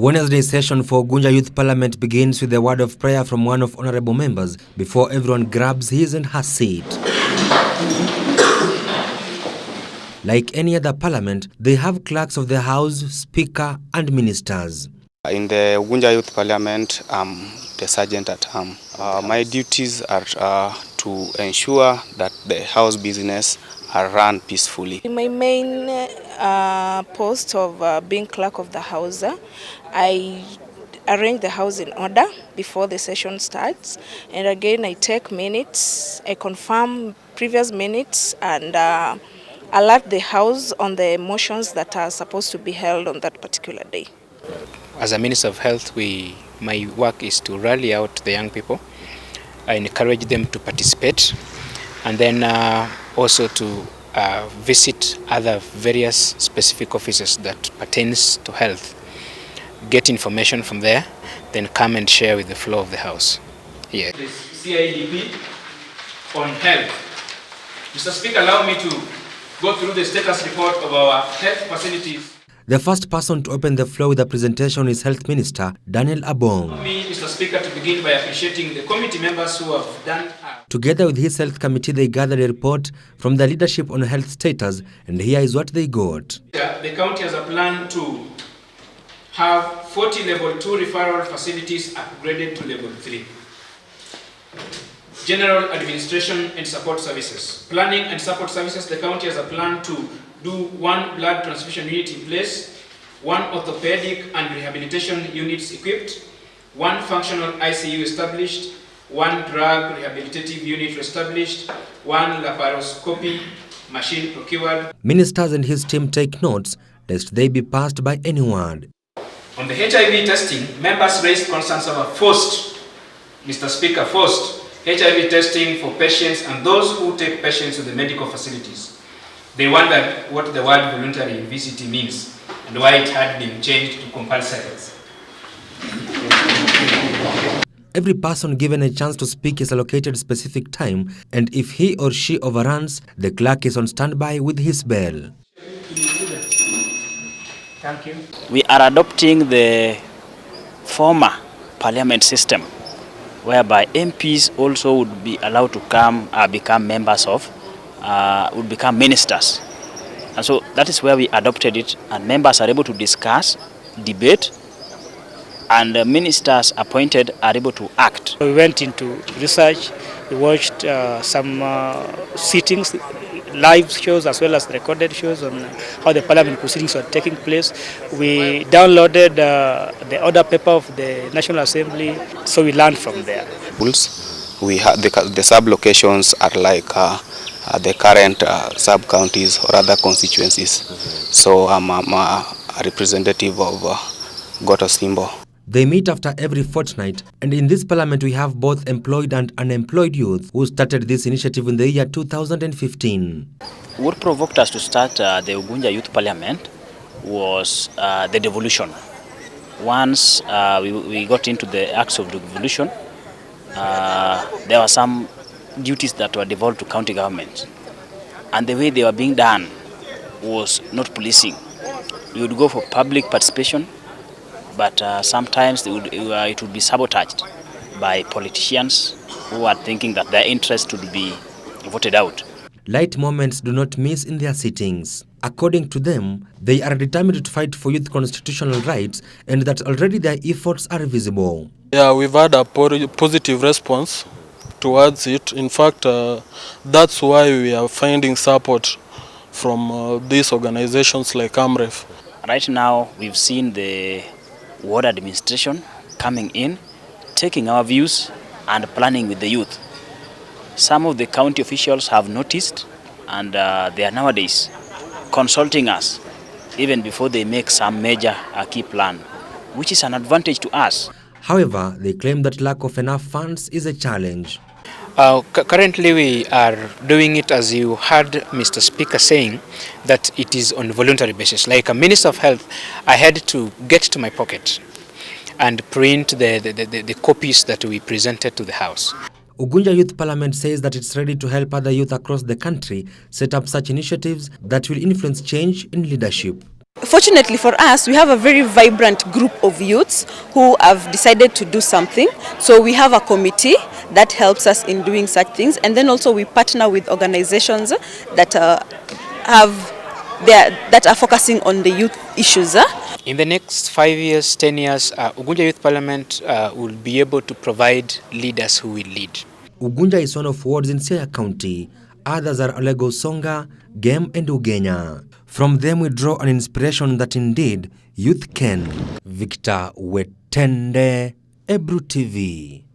Wednesday's session for Ugunja Youth Parliament begins with a word of prayer from one of honorable members before everyone grabs his and her seat. Like any other parliament, they have clerks of the House, Speaker and ministers. In the Ugunja Youth Parliament, I'm the sergeant at arm. My duties are to ensure that the House business are run peacefully. My main post of being clerk of the House, I arrange the House in order before the session starts, and again I take minutes, I confirm previous minutes and alert the House on the motions that are supposed to be held on that particular day. As a Minister of Health, my work is to rally out the young people, I encourage them to participate, and then also to visit other various specific offices that pertains to health, get information from there, then come and share with the floor of the House. Yeah. The CIDP on health. Mr. Speaker, allow me to go through the status report of our health facilities. The first person to open the floor with a presentation is Health Minister Daniel Abong. Allow me, Mr. Speaker, to begin by appreciating the committee members who have done. Together with his health committee, they gathered a report from the leadership on health status, and here is what they got. The county has a plan to have 40 level 2 referral facilities upgraded to level 3. General administration and support services. Planning and support services, the county has a plan to do 1 blood transfusion unit in place, 1 orthopedic and rehabilitation units equipped, 1 functional ICU established, 1 drug rehabilitative unit established, 1 laparoscopy machine procured. Ministers and his team take notes lest they be passed by anyone. On the HIV testing, members raised concerns about forced, Mr. Speaker, forced HIV testing for patients and those who take patients to the medical facilities. They wondered what the word voluntary in VCT means and why it had been changed to compulsory. Every person given a chance to speak is allocated specific time, and if he or she overruns, the clerk is on standby with his bell. Thank you. We are adopting the former parliament system, whereby MPs also would be allowed to come become members of, would become ministers. And so that is where we adopted it, and members are able to discuss, debate, and the ministers appointed are able to act. We went into research, we watched some sittings, live shows as well as recorded shows on how the parliament proceedings were taking place. We downloaded the order paper of the National Assembly, so we learned from there. We have the sub-locations are like the current sub-counties or other constituencies. So I'm a representative of Gotosimbo. They meet after every fortnight, and in this parliament we have both employed and unemployed youth who started this initiative in the year 2015. What provoked us to start the Ugunja Youth Parliament was the devolution. Once we got into the acts of devolution, there were some duties that were devolved to county government, and the way they were being done was not policing. We would go for public participation, but sometimes it would be sabotaged by politicians who are thinking that their interest would be voted out. Light moments do not miss in their sittings. According to them, they are determined to fight for youth constitutional rights, and that already their efforts are visible. Yeah, we've had a positive response towards it. In fact, that's why we are finding support from these organizations like AMREF. Right now, we've seen the ward administration coming in, taking our views and planning with the youth. Some of the county officials have noticed, and they are nowadays consulting us even before they make some major key plan, which is an advantage to us. However, they claim that lack of enough funds is a challenge. Currently we are doing it, as you heard Mr. Speaker saying, that it is on a voluntary basis. Like a Minister of Health, I had to get to my pocket and print the copies that we presented to the House. Ugunja Youth Parliament says that it's ready to help other youth across the country set up such initiatives that will influence change in leadership. Fortunately for us, we have a very vibrant group of youths who have decided to do something. So we have a committee that helps us in doing such things, and then also we partner with organizations that that are focusing on the youth issues. In the next 5 years, 10 years, Ugunja Youth Parliament will be able to provide leaders who will lead. Ugunja is one of wards in Siaya County. Others are Olego Songa, Gem and Ugenya. From them we draw an inspiration that indeed youth can. Victor Wetende, Ebru TV.